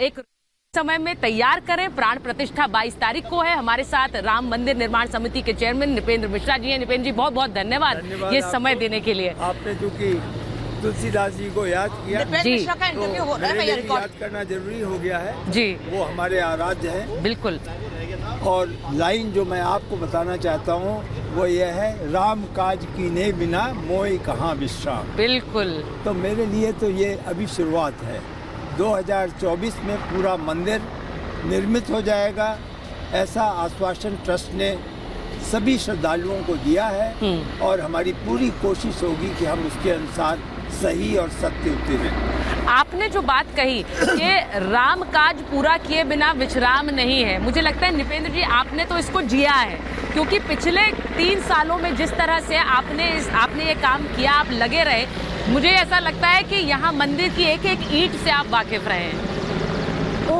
एक समय में तैयार करें। प्राण प्रतिष्ठा 22 तारीख को है। हमारे साथ राम मंदिर निर्माण समिति के चेयरमैन नृपेंद्र मिश्रा जी हैं। नृपेंद्र जी, बहुत बहुत धन्यवाद ये समय देने के लिए। आपने चूंकि तुलसीदास जी को याद किया जी, तो याद करना जरूरी हो गया है जी, वो हमारे आराध्य हैं। बिल्कुल। और लाइन जो मैं आपको बताना चाहता हूँ वो ये है, राम काज कीने बिना मोय कहाँ विश्राम। बिल्कुल। तो मेरे लिए तो ये अभी शुरुआत है। 2024 में पूरा मंदिर निर्मित हो जाएगा, ऐसा आश्वासन ट्रस्ट ने सभी श्रद्धालुओं को दिया है और हमारी पूरी कोशिश होगी कि हम उसके अनुसार सही और सत्य उतरें। आपने जो बात कही कि राम काज पूरा किए बिना विश्राम नहीं है, मुझे लगता है नृपेंद्र जी आपने तो इसको जिया है, क्योंकि पिछले 3 सालों में जिस तरह से आपने ये काम किया, आप लगे रहे, मुझे ऐसा लगता है कि यहाँ मंदिर की एक एक ईंट से आप वाकिफ रहे हैं। तो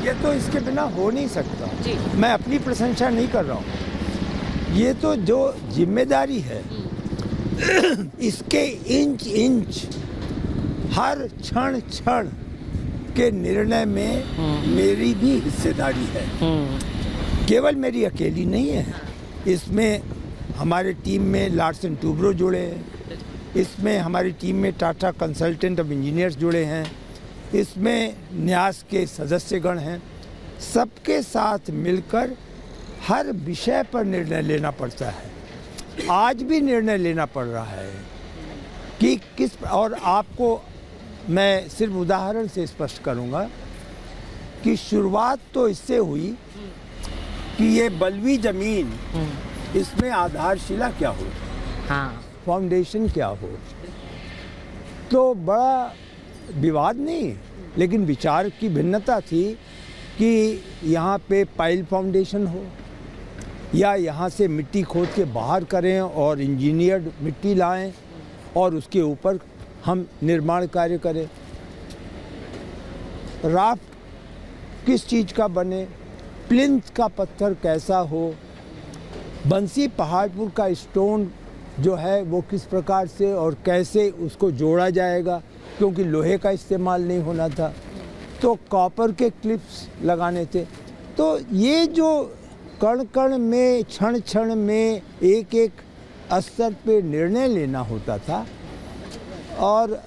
ये तो इसके बिना हो नहीं सकता जी। मैं अपनी प्रशंसा नहीं कर रहा हूँ, ये तो जो जिम्मेदारी है इसके इंच इंच हर क्षण क्षण के निर्णय में मेरी भी हिस्सेदारी है। केवल मेरी अकेली नहीं है, इसमें हमारे टीम में लार्सन टूब्रो जुड़े हैं, इसमें हमारी टीम में टाटा कंसल्टेंट ऑफ इंजीनियर्स जुड़े हैं, इसमें न्यास के सदस्यगण हैं। सबके साथ मिलकर हर विषय पर निर्णय लेना पड़ता है। आज भी निर्णय लेना पड़ रहा है कि किस, और आपको मैं सिर्फ उदाहरण से स्पष्ट करूंगा कि शुरुआत तो इससे हुई कि ये बलवी जमीन, इसमें आधारशिला क्या हो, फाउंडेशन क्या हो। तो बड़ा विवाद नहीं, लेकिन विचार की भिन्नता थी कि यहाँ पे पाइल फाउंडेशन हो या यहाँ से मिट्टी खोद के बाहर करें और इंजीनियर्ड मिट्टी लाएं और उसके ऊपर हम निर्माण कार्य करें। राफ्ट किस चीज़ का बने, प्लिंथ का पत्थर कैसा हो, बंसी पहाड़पुर का स्टोन जो है वो किस प्रकार से और कैसे उसको जोड़ा जाएगा, क्योंकि लोहे का इस्तेमाल नहीं होना था, तो कॉपर के क्लिप्स लगाने थे। तो ये जो कण कण में, क्षण क्षण में एक एक स्तर पे निर्णय लेना होता था, और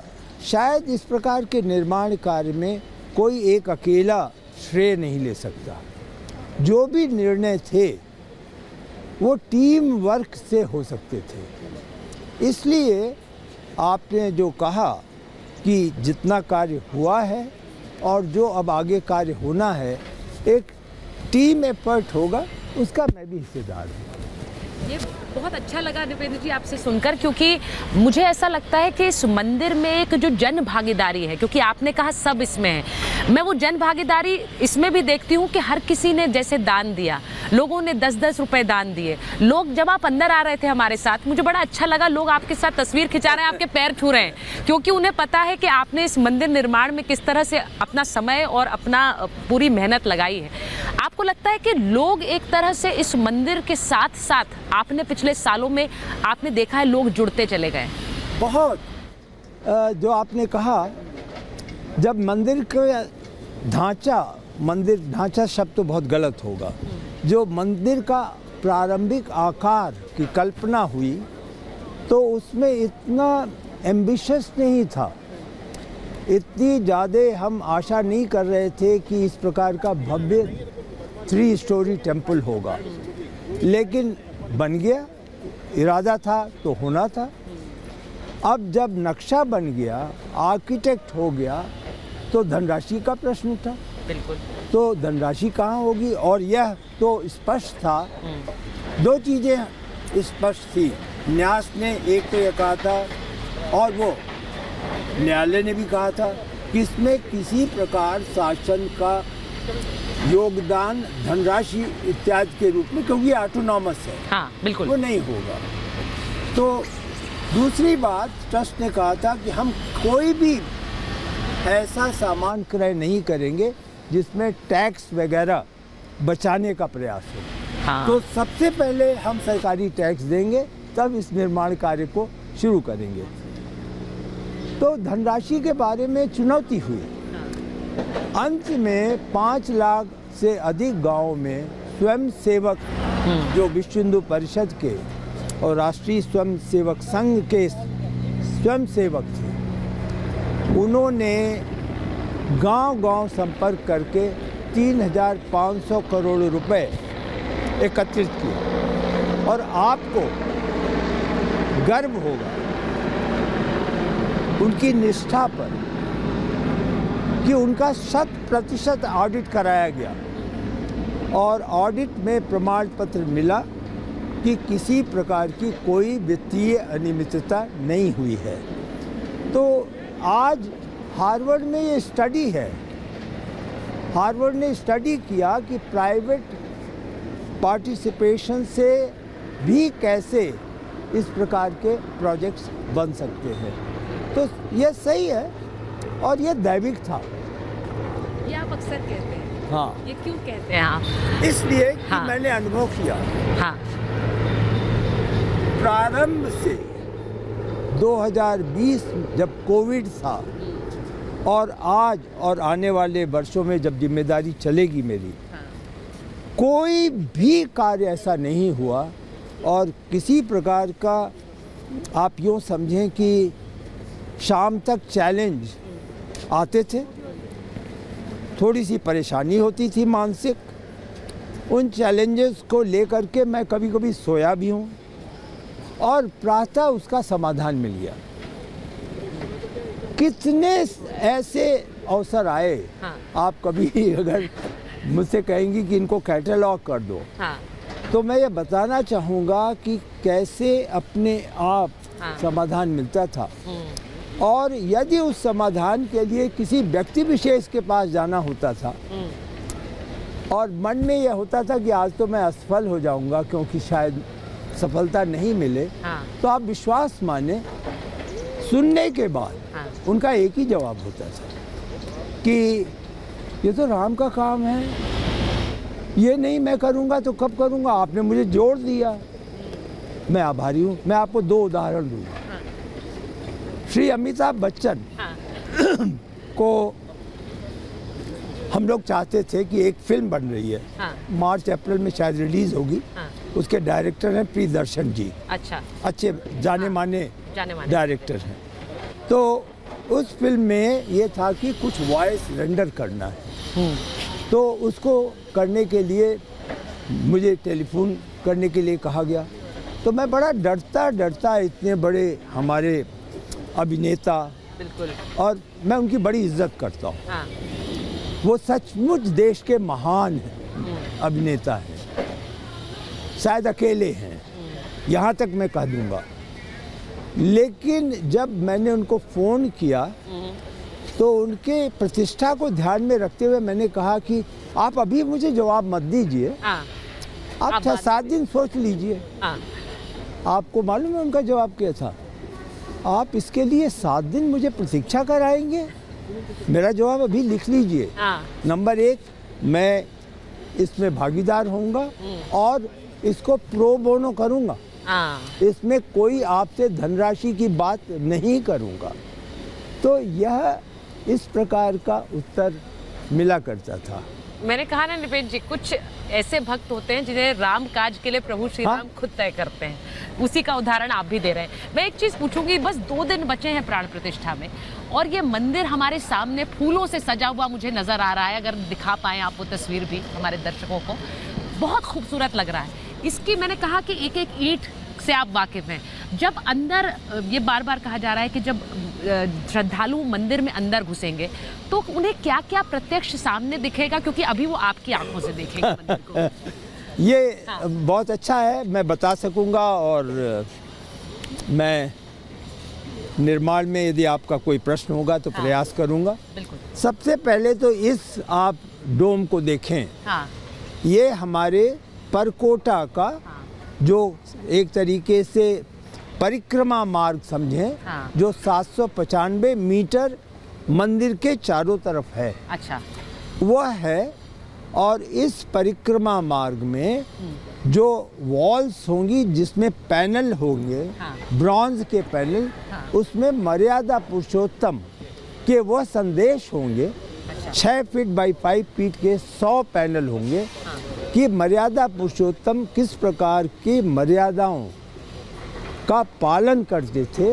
शायद इस प्रकार के निर्माण कार्य में कोई एक अकेला श्रेय नहीं ले सकता। जो भी निर्णय थे वो टीम वर्क से हो सकते थे। इसलिए आपने जो कहा कि जितना कार्य हुआ है और जो अब आगे कार्य होना है, एक टीम एफर्ट होगा, उसका मैं भी हिस्सेदार हूँ। ये बहुत अच्छा लगा नृपेंद्र जी आपसे सुनकर, क्योंकि मुझे ऐसा लगता है कि इस मंदिर में एक जो जन भागीदारी है, क्योंकि आपने कहा सब इसमें है, मैं वो जन भागीदारी इसमें भी देखती हूँ कि हर किसी ने जैसे दान दिया, लोगों ने 10-10 रुपए दान दिए। लोग जब आप अंदर आ रहे थे हमारे साथ, मुझे बड़ा अच्छा लगा, लोग आपके साथ तस्वीर खिंचा रहे हैं, आपके पैर छू रहे हैं, क्योंकि उन्हें पता है कि आपने इस मंदिर निर्माण में किस तरह से अपना समय और अपना पूरी मेहनत लगाई है। आपको लगता है कि लोग एक तरह से इस मंदिर के साथ साथ, आपने पिछले सालों में आपने देखा है लोग जुड़ते चले गए बहुत। जो आपने कहा, जब मंदिर का ढांचा शब्द तो बहुत गलत होगा, जो मंदिर का प्रारंभिक आकार की कल्पना हुई तो उसमें इतना एम्बिशियस नहीं था, इतनी ज़्यादा हम आशा नहीं कर रहे थे कि इस प्रकार का भव्य 3 स्टोरी टेम्पल होगा, लेकिन बन गया। इरादा था तो होना था। अब जब नक्शा बन गया, आर्किटेक्ट हो गया, तो धनराशि का प्रश्न उठा। बिल्कुल। तो धनराशि कहाँ होगी, और यह तो स्पष्ट था। 2 चीज़ें स्पष्ट थी, न्यास ने एक तो यह कहा था और वो न्यायालय ने भी कहा था कि इसमें किसी प्रकार शासन का योगदान धनराशि इत्यादि के रूप में, क्योंकि ऑटोनॉमस है, हाँ, बिल्कुल, वो नहीं होगा। तो दूसरी बात, ट्रस्ट ने कहा था कि हम कोई भी ऐसा सामान क्रय नहीं करेंगे जिसमें टैक्स वगैरह बचाने का प्रयास हो। हाँ। तो सबसे पहले हम सरकारी टैक्स देंगे, तब इस निर्माण कार्य को शुरू करेंगे। तो धनराशि के बारे में चुनौती हुई। अंत में 5 लाख से अधिक गांवों में स्वयं सेवक जो विश्व हिंदू परिषद के और राष्ट्रीय स्वयं सेवक संघ के स्वयं सेवक थे, उन्होंने गांव-गांव संपर्क करके 3,500 करोड़ रुपए एकत्रित किए। और आपको गर्व होगा उनकी निष्ठा पर कि उनका 100% ऑडिट कराया गया और ऑडिट में प्रमाण पत्र मिला कि किसी प्रकार की कोई वित्तीय अनियमितता नहीं हुई है। तो आज हार्वर्ड में ये स्टडी है, हार्वर्ड ने स्टडी किया कि प्राइवेट पार्टिसिपेशन से भी कैसे इस प्रकार के प्रोजेक्ट्स बन सकते हैं। तो ये सही है और ये दैविक था। ये आप अक्सर कहते हैं। हाँ, ये क्यों कहते हैं आप? इसलिए कि हाँ। मैंने अनुभव किया। हाँ। प्रारंभ से 2020 जब कोविड था और आज और आने वाले वर्षों में जब जिम्मेदारी चलेगी मेरी, हाँ। कोई भी कार्य ऐसा नहीं हुआ और किसी प्रकार का आप यूँ समझें कि शाम तक चैलेंज आते थे, थोड़ी सी परेशानी होती थी मानसिक, उन चैलेंजेस को लेकर के मैं कभी कभी सोया भी हूँ और प्रातः उसका समाधान मिल गया। कितने ऐसे अवसर आए, हाँ। आप कभी अगर मुझसे कहेंगी कि इनको कैटलॉग कर दो, हाँ। तो मैं ये बताना चाहूँगा कि कैसे अपने आप हाँ। समाधान मिलता था। और यदि उस समाधान के लिए किसी व्यक्ति विशेष के पास जाना होता था और मन में यह होता था कि आज तो मैं असफल हो जाऊंगा क्योंकि शायद सफलता नहीं मिले, हाँ। तो आप विश्वास माने सुनने के बाद हाँ। उनका एक ही जवाब होता था कि ये तो राम का काम है, ये नहीं मैं करूँगा तो कब करूँगा, आपने मुझे जोड़ दिया, मैं आभारी हूँ। मैं आपको 2 उदाहरण दूँगा। श्री अमिताभ बच्चन को हम लोग चाहते थे कि एक फिल्म बन रही है, मार्च अप्रैल में शायद रिलीज होगी। उसके डायरेक्टर हैं प्रियदर्शन जी, अच्छा, अच्छे जाने माने डायरेक्टर हैं। तो उस फिल्म में ये था कि कुछ वॉइस रेंडर करना है, तो उसको करने के लिए मुझे टेलीफोन करने के लिए कहा गया। तो मैं बड़ा डरता डरता, इतने बड़े हमारे अभिनेता, बिल्कुल, और मैं उनकी बड़ी इज्जत करता हूँ। हाँ। वो सचमुच देश के महान अभिनेता हैं, शायद अकेले हैं, यहाँ तक मैं कह दूँगा। लेकिन जब मैंने उनको फ़ोन किया तो उनके प्रतिष्ठा को ध्यान में रखते हुए मैंने कहा कि आप अभी मुझे जवाब मत दीजिए, आप 6-7 दिन सोच लीजिए। आपको मालूम है उनका जवाब क्या था? आप इसके लिए 7 दिन मुझे प्रतीक्षा कराएंगे? मेरा जवाब अभी लिख लीजिए। नंबर 1, मैं इसमें भागीदार होऊंगा और इसको प्रो बोनो करूंगा, इसमें कोई आपसे धनराशि की बात नहीं करूंगा। तो यह इस प्रकार का उत्तर मिला करता था। मैंने कहा ना निपेश जी, कुछ ऐसे भक्त होते हैं जिन्हें राम काज के लिए प्रभु श्री राम खुद तय करते हैं, उसी का उदाहरण आप भी दे रहे हैं। मैं एक चीज़ पूछूंगी, बस 2 दिन बचे हैं प्राण प्रतिष्ठा में और ये मंदिर हमारे सामने फूलों से सजा हुआ मुझे नज़र आ रहा है। अगर दिखा पाएँ आप वो तस्वीर भी हमारे दर्शकों को, बहुत खूबसूरत लग रहा है। इसकी मैंने कहा कि एक एक ईंट से आप वाकिफ़ हैं। जब अंदर, ये बार बार कहा जा रहा है कि जब श्रद्धालु मंदिर में अंदर घुसेंगे तो उन्हें क्या क्या प्रत्यक्ष सामने दिखेगा, क्योंकि अभी वो आपकी आंखों से देखेंगे मंदिर को। ये बहुत अच्छा है, मैं बता सकूंगा। और मैं निर्माण में यदि आपका कोई प्रश्न होगा तो प्रयास करूंगा। सबसे पहले तो इस आप डोम को देखें, ये हमारे परकोटा का जो एक तरीके से परिक्रमा मार्ग समझें, जो 795 मीटर मंदिर के चारों तरफ है, अच्छा, वह है। और इस परिक्रमा मार्ग में जो वॉल्स होंगी जिसमें पैनल होंगे, ब्रॉन्ज के पैनल, उसमें मर्यादा पुरुषोत्तम के वह संदेश होंगे 6 फीट बाई 5 फीट के 100 पैनल होंगे कि मर्यादा पुरुषोत्तम किस प्रकार की मर्यादाओं का पालन करते थे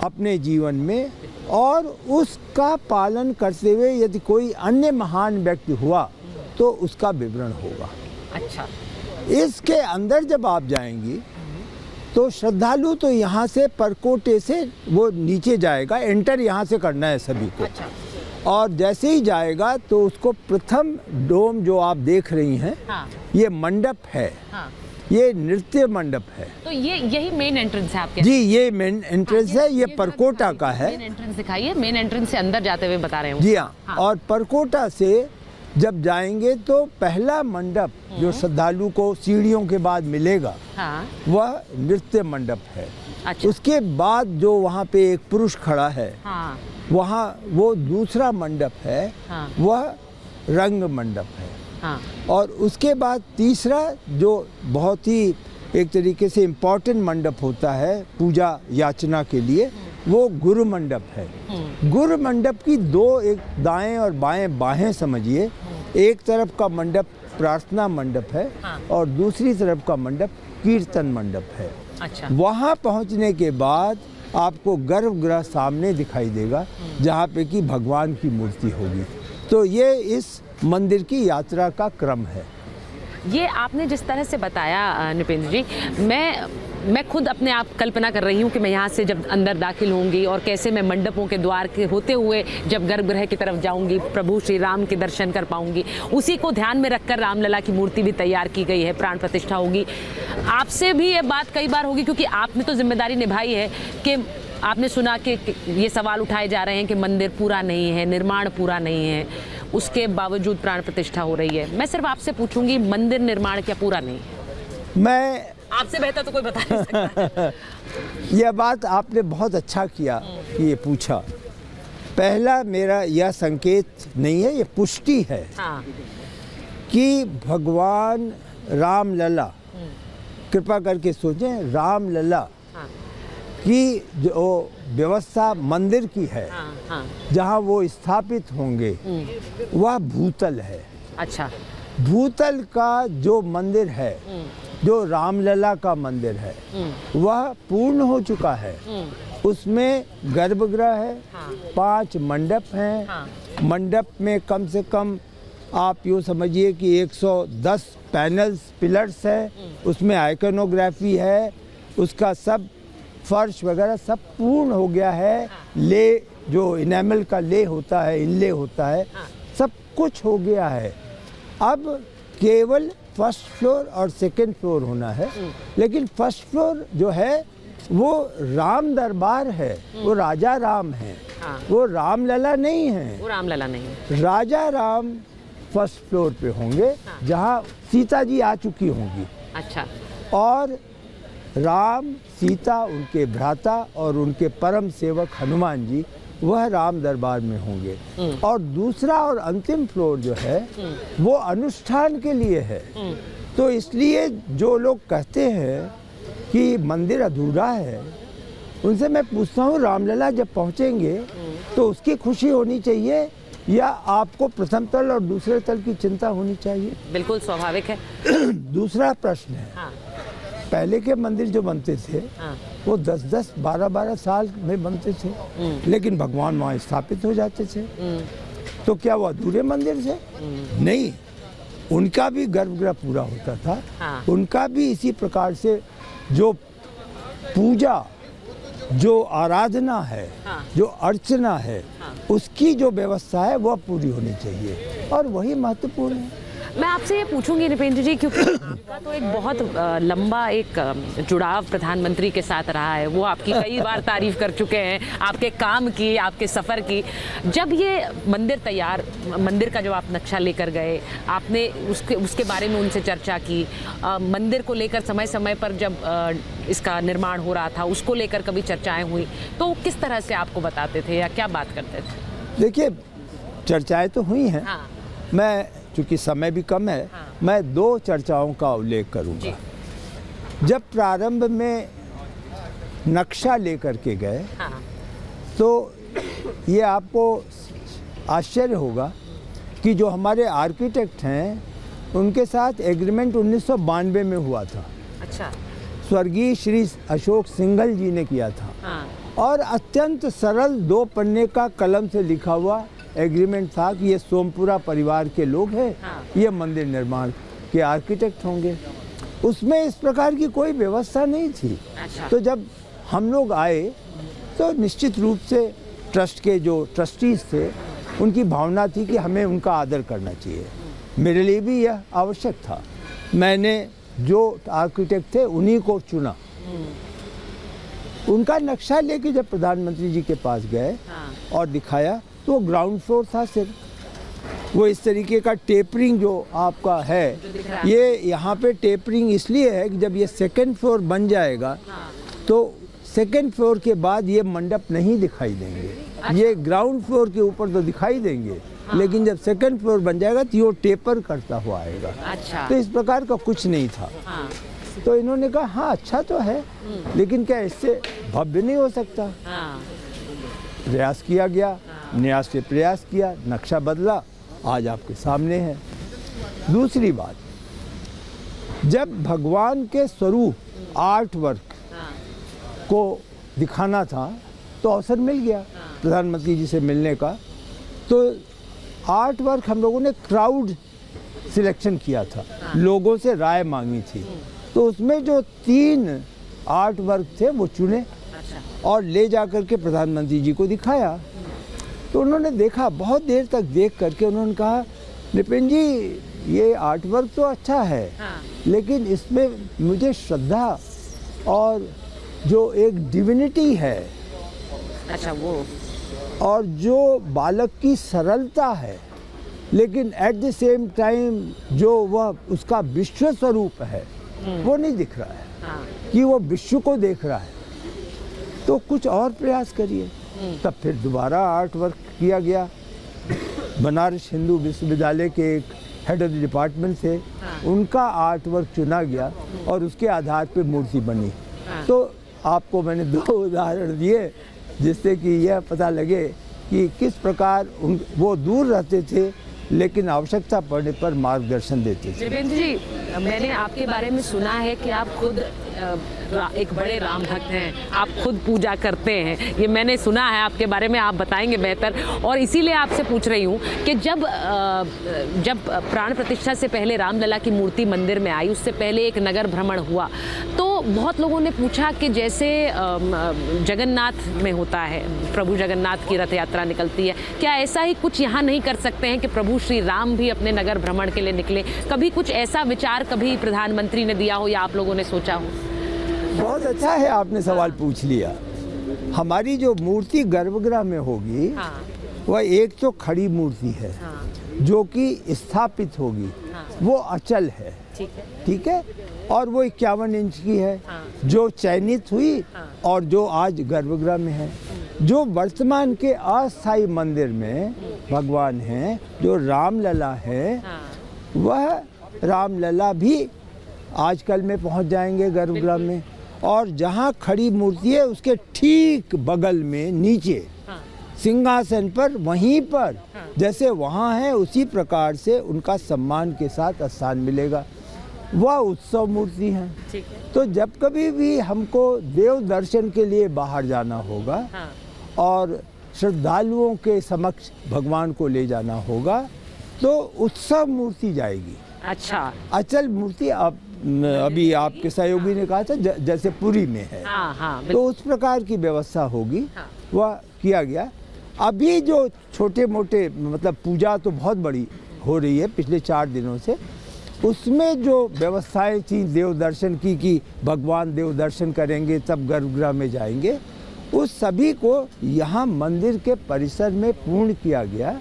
अपने जीवन में, और उसका पालन करते हुए यदि कोई अन्य महान व्यक्ति हुआ तो उसका विवरण होगा। अच्छा, इसके अंदर जब आप जाएंगी तो श्रद्धालु तो यहाँ से परकोटे से वो नीचे जाएगा, एंटर यहाँ से करना है सभी को। अच्छा। और जैसे ही जाएगा तो उसको प्रथम डोम जो आप देख रही हैं, हाँ। ये मंडप है, हाँ। ये नृत्य मंडप है। तो ये यही मेन एंट्रेंस है आपके? जी, ये मेन एंट्रेंस है, ये परकोटा का है। मेन एंट्रेंस दिखाइए, मेन एंट्रेंस से अंदर जाते हुए बता रहे हो। जी हाँ। और परकोटा से जब जाएंगे तो पहला मंडप जो श्रद्धालु को सीढ़ियों के बाद मिलेगा, हाँ। वह नृत्य मंडप है। अच्छा। उसके बाद जो वहाँ पे एक पुरुष खड़ा है, हाँ। वहाँ वो दूसरा मंडप है, हाँ। वह रंग मंडप है। हाँ। और उसके बाद तीसरा जो बहुत ही एक तरीके से इम्पोर्टेंट मंडप होता है पूजा याचना के लिए, वो गुरु मंडप है। गुरु मंडप की दो, एक दाएं और बाएं बाहें समझिए। एक तरफ का मंडप प्रार्थना मंडप है, हाँ। और दूसरी तरफ का मंडप कीर्तन मंडप है। अच्छा। वहाँ पहुँचने के बाद आपको गर्भगृह सामने दिखाई देगा, जहाँ पे कि भगवान की मूर्ति होगी। तो ये इस मंदिर की यात्रा का क्रम है। ये आपने जिस तरह से बताया नृपेंद्र जी, मैं खुद अपने आप कल्पना कर रही हूँ कि मैं यहाँ से जब अंदर दाखिल होंगी और कैसे मैं मंडपों के द्वार के होते हुए जब गर्भगृह की तरफ जाऊँगी, प्रभु श्री राम के दर्शन कर पाऊँगी। उसी को ध्यान में रखकर रामलला की मूर्ति भी तैयार की गई है, प्राण प्रतिष्ठा होगी। आपसे भी ये बात कई बार होगी, क्योंकि आपने तो जिम्मेदारी निभाई है कि आपने सुना कि ये सवाल उठाए जा रहे हैं कि मंदिर पूरा नहीं है, निर्माण पूरा नहीं है, उसके बावजूद प्राण प्रतिष्ठा हो रही है। मैं सिर्फ आपसे पूछूंगी, मंदिर निर्माण क्या पूरा नहीं है? मैं आपसे बेहतर तो कोई बता नहीं सकता। यह बात आपने बहुत अच्छा किया कि ये पूछा। पहला मेरा यह संकेत नहीं है, ये पुष्टि है। हाँ। कि भगवान रामलला, कृपा करके सोचें, रामलला हाँ। की जो व्यवस्था मंदिर की है, हाँ। हाँ। जहाँ वो स्थापित होंगे, वह भूतल है। अच्छा। भूतल का जो मंदिर है, जो रामलला का मंदिर है, वह पूर्ण हो चुका है। उसमें गर्भगृह है, हाँ। 5 मंडप हैं। हाँ। मंडप में कम से कम आप यूँ समझिए कि 110 पैनल्स, पिलर्स है। उसमें आइकनोग्राफी है, उसका सब फर्श वगैरह सब पूर्ण हो गया है। ले जो इनेमल का ले होता है, इनले होता है, सब कुछ हो गया है। अब केवल फर्स्ट फ्लोर और सेकंड फ्लोर होना है। लेकिन फर्स्ट फ्लोर जो है वो राम दरबार है, वो राजा राम है। हाँ। वो रामलला नहीं है, वो रामलला नहीं है। राजा राम फर्स्ट फ्लोर पे होंगे, हाँ। जहाँ सीता जी आ चुकी होंगी। अच्छा। और राम, सीता, उनके भ्राता और उनके परम सेवक हनुमान जी वह राम दरबार में होंगे। और दूसरा और अंतिम फ्लोर जो है वो अनुष्ठान के लिए है। तो इसलिए जो लोग कहते हैं कि मंदिर अधूरा है, उनसे मैं पूछता हूँ, रामलला जब पहुँचेंगे तो उसकी खुशी होनी चाहिए या आपको प्रथम तल और दूसरे तल की चिंता होनी चाहिए? बिल्कुल स्वाभाविक है। दूसरा प्रश्न है, हाँ। पहले के मंदिर जो बनते थे, हाँ। वो 10-10, 12-12 साल में बनते थे, लेकिन भगवान वहाँ स्थापित हो जाते थे। तो क्या वो अधूरे मंदिर थे? नहीं, उनका भी गर्भगृह पूरा होता था। हाँ। उनका भी इसी प्रकार से जो पूजा, जो आराधना है, हाँ। जो अर्चना है, हाँ। उसकी जो व्यवस्था है वह पूरी होनी चाहिए, और वही महत्वपूर्ण है। मैं आपसे ये पूछूंगी नृपेंद्र जी, क्योंकि आपका तो एक बहुत लंबा एक जुड़ाव प्रधानमंत्री के साथ रहा है। वो आपकी कई बार तारीफ कर चुके हैं, आपके काम की, आपके सफ़र की। जब ये मंदिर का जो आप नक्शा लेकर गए, आपने उसके बारे में उनसे चर्चा की, मंदिर को लेकर समय समय पर जब इसका निर्माण हो रहा था उसको लेकर कभी चर्चाएँ हुई, तो किस तरह से आपको बताते थे या क्या बात करते थे? देखिए, चर्चाएँ तो हुई हैं। हाँ। मैं, चूँकि समय भी कम है, हाँ। मैं 2 चर्चाओं का उल्लेख करूँगा। जब प्रारंभ में नक्शा लेकर के गए, हाँ। तो ये आपको आश्चर्य होगा कि जो हमारे आर्किटेक्ट हैं उनके साथ एग्रीमेंट 1992 में हुआ था। अच्छा। स्वर्गीय श्री अशोक सिंघल जी ने किया था। हाँ। और अत्यंत सरल 2 पन्ने का कलम से लिखा हुआ एग्रीमेंट था कि ये सोमपुरा परिवार के लोग हैं। हाँ। ये मंदिर निर्माण के आर्किटेक्ट होंगे। उसमें इस प्रकार की कोई व्यवस्था नहीं थी। अच्छा। तो जब हम लोग आए तो निश्चित रूप से ट्रस्ट के जो ट्रस्टीज थे उनकी भावना थी कि हमें उनका आदर करना चाहिए। मेरे लिए भी यह आवश्यक था। मैंने जो आर्किटेक्ट थे उन्हीं को चुना। उनका नक्शा लेके जब प्रधानमंत्री जी के पास गए और दिखाया तो वो ग्राउंड फ्लोर था सिर्फ। वो इस तरीके का टेपरिंग जो आपका है, ये यहाँ पे टेपरिंग इसलिए है कि जब ये 2nd फ्लोर बन जाएगा तो 2nd फ्लोर के बाद ये मंडप नहीं दिखाई देंगे। ये ग्राउंड फ्लोर के ऊपर तो दिखाई देंगे, लेकिन जब 2nd फ्लोर बन जाएगा तो ये टेपर करता हुआ आएगा। अच्छा। तो इस प्रकार का कुछ नहीं था। तो इन्होंने कहा हाँ अच्छा तो है, लेकिन क्या इससे भव्य नहीं हो सकता। प्रयास किया गया, न्यास से प्रयास किया, नक्शा बदला, आज आपके सामने है। दूसरी बात, जब भगवान के स्वरूप आर्ट वर्क को दिखाना था तो अवसर मिल गया प्रधानमंत्री जी से मिलने का। तो आर्ट वर्क हम लोगों ने क्राउड सिलेक्शन किया था, लोगों से राय मांगी थी। तो उसमें जो 3 आर्ट वर्क थे वो चुने और ले जा कर के प्रधानमंत्री जी को दिखाया। तो उन्होंने देखा, बहुत देर तक देख करके उन्होंने कहा नितिन जी ये आर्ट वर्क तो अच्छा है, लेकिन इसमें मुझे श्रद्धा और जो एक डिविनिटी है, अच्छा, वो और जो बालक की सरलता है, लेकिन एट द सेम टाइम जो वह उसका विश्व स्वरूप है वो नहीं दिख रहा है कि वो विश्व को देख रहा है। तो कुछ और प्रयास करिए। तब फिर दोबारा आर्ट वर्क किया गया। बनारस हिंदू विश्वविद्यालय के एक हेड ऑफ द डिपार्टमेंट थे, उनका आर्ट वर्क चुना गया और उसके आधार पे मूर्ति बनी। तो आपको मैंने 2 उदाहरण दिए जिससे कि यह पता लगे कि किस प्रकार वो दूर रहते थे लेकिन आवश्यकता पड़ने पर मार्गदर्शन देते थे। देवेंद्र जी, मैंने आपके बारे में सुना है कि आप खुद एक बड़े राम भक्त हैं, आप खुद पूजा करते हैं, ये मैंने सुना है आपके बारे में, आप बताएंगे बेहतर। और इसीलिए आपसे पूछ रही हूँ कि जब प्राण प्रतिष्ठा से पहले रामलला की मूर्ति मंदिर में आई, उससे पहले एक नगर भ्रमण हुआ, तो बहुत लोगों ने पूछा कि जैसे जगन्नाथ में होता है, प्रभु जगन्नाथ की रथ यात्रा निकलती है, क्या ऐसा ही कुछ यहाँ नहीं कर सकते हैं कि प्रभु श्री राम भी अपने नगर भ्रमण के लिए निकले? कभी कुछ ऐसा विचार कभी प्रधानमंत्री ने दिया हो या आप लोगों ने सोचा हो? बहुत अच्छा है आपने सवाल पूछ लिया। हमारी जो मूर्ति गर्भगृह में होगी, वह एक तो खड़ी मूर्ति है जो कि स्थापित होगी, वो अचल है, ठीक है, और वो 51 इंच की है जो चयनित हुई और जो आज गर्भगृह में है। जो वर्तमान के अस्थायी मंदिर में भगवान हैं, जो रामलला है, वह रामलला भी आजकल में पहुंच जाएंगे गर्भगृह में। और जहाँ खड़ी मूर्ति है उसके ठीक बगल में नीचे सिंहासन पर, वहीं पर जैसे वहाँ है उसी प्रकार से उनका सम्मान के साथ स्थान मिलेगा। वह उत्सव मूर्ति है। तो जब कभी भी हमको देव दर्शन के लिए बाहर जाना होगा और श्रद्धालुओं के समक्ष भगवान को ले जाना होगा तो उत्सव मूर्ति जाएगी। अच्छा, अचल मूर्ति अभी आपके सहयोगी ने कहा था जैसे पुरी में है, तो उस प्रकार की व्यवस्था होगी, वह किया गया। अभी जो छोटे मोटे मतलब पूजा तो बहुत बड़ी हो रही है पिछले 4 दिनों से, उसमें जो व्यवस्थाएं थी देव दर्शन की कि भगवान देव दर्शन करेंगे तब गर्भगृह में जाएंगे, उस सभी को यहाँ मंदिर के परिसर में पूर्ण किया गया।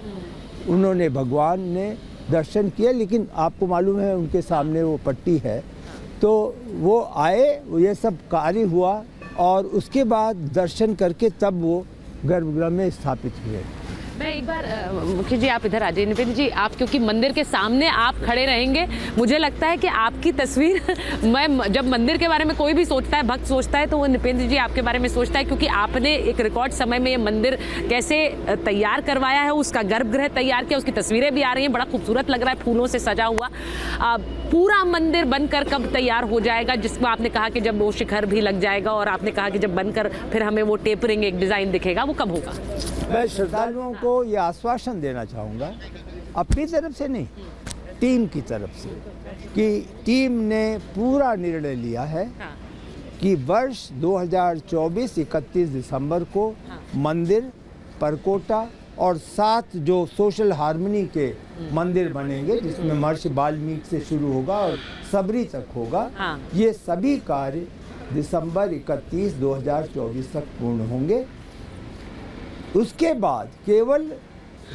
उन्होंने भगवान ने दर्शन किया, लेकिन आपको मालूम है उनके सामने वो पट्टी है, तो वो आए, ये सब कार्य हुआ और उसके बाद दर्शन करके तब वो गर्भगृह में स्थापित हुए। मैं एक बार मुखी जी आप इधर आ जाइए। निपेंद्र जी आप क्योंकि मंदिर के सामने आप खड़े रहेंगे, मुझे लगता है कि आपकी तस्वीर मैं जब मंदिर के बारे में कोई भी सोचता है, भक्त सोचता है, तो वो निपेंद्र जी आपके बारे में सोचता है, क्योंकि आपने एक रिकॉर्ड समय में ये मंदिर कैसे तैयार करवाया है, उसका गर्भगृह तैयार किया, उसकी तस्वीरें भी आ रही हैं, बड़ा खूबसूरत लग रहा है फूलों से सजा हुआ। पूरा मंदिर बनकर कब तैयार हो जाएगा, जिसको आपने कहा कि जब वो शिखर भी लग जाएगा, और आपने कहा कि जब बनकर फिर हमें वो टेपरिंग एक डिज़ाइन दिखेगा, वो कब होगा? मैं श्रद्धालुओं को ये आश्वासन देना चाहूँगा, अपनी तरफ से नहीं, टीम की तरफ से, कि टीम ने पूरा निर्णय लिया है कि वर्ष 2024 31 दिसंबर को मंदिर, परकोटा और 7 जो सोशल हार्मनी के मंदिर बनेंगे, जिसमें महर्षि वाल्मीकि से शुरू होगा और सबरी तक होगा, ये सभी कार्य दिसंबर 31 2024 तक पूर्ण होंगे। उसके बाद केवल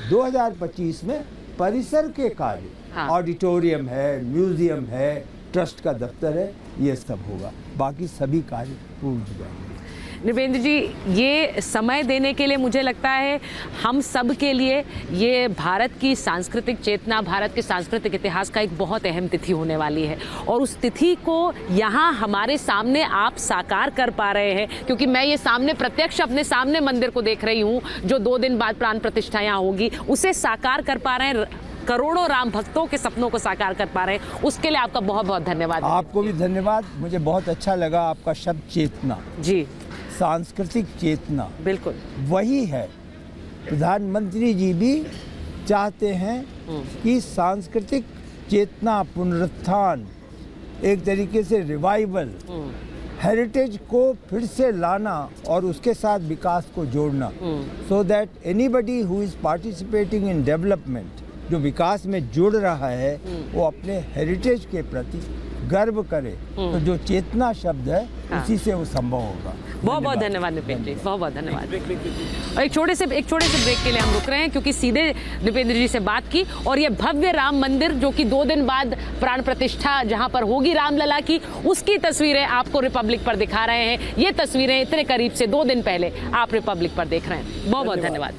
2025 में परिसर के कार्य, ऑडिटोरियम है, म्यूजियम है, ट्रस्ट का दफ्तर है, ये सब होगा, बाकी सभी कार्य पूर्ण हो जाएंगे। निपेंद्र जी ये समय देने के लिए मुझे लगता है हम सब के लिए ये भारत की सांस्कृतिक चेतना, भारत के सांस्कृतिक इतिहास का एक बहुत अहम तिथि होने वाली है, और उस तिथि को यहाँ हमारे सामने आप साकार कर पा रहे हैं, क्योंकि मैं ये सामने प्रत्यक्ष अपने सामने मंदिर को देख रही हूँ, जो 2 दिन बाद प्राण प्रतिष्ठा यहाँ होगी, उसे साकार कर पा रहे हैं, करोड़ों राम भक्तों के सपनों को साकार कर पा रहे हैं, उसके लिए आपका बहुत बहुत धन्यवाद। आपको भी धन्यवाद, मुझे बहुत अच्छा लगा आपका शब्द चेतना जी, सांस्कृतिक चेतना, बिल्कुल वही है। प्रधानमंत्री जी भी चाहते हैं कि सांस्कृतिक चेतना, पुनरुत्थान, एक तरीके से रिवाइवल, हेरिटेज को फिर से लाना और उसके साथ विकास को जोड़ना, so that anybody who is participating in development, जो विकास में जुड़ रहा है, वो अपने हेरिटेज के प्रति गर्व करे। तो जो चेतना शब्द है, उसी से वो संभव होगा। बहुत बहुत धन्यवाद निपेंद्र जी, बहुत बहुत धन्यवाद। और एक छोटे से ब्रेक के लिए हम रुक रहे हैं, क्योंकि सीधे निपेंद्र जी से बात की, और ये भव्य राम मंदिर जो कि 2 दिन बाद प्राण प्रतिष्ठा जहां पर होगी रामलला की, उसकी तस्वीरें आपको रिपब्लिक पर दिखा रहे हैं। ये तस्वीरें इतने करीब से 2 दिन पहले आप रिपब्लिक पर देख रहे हैं। बहुत बहुत धन्यवाद।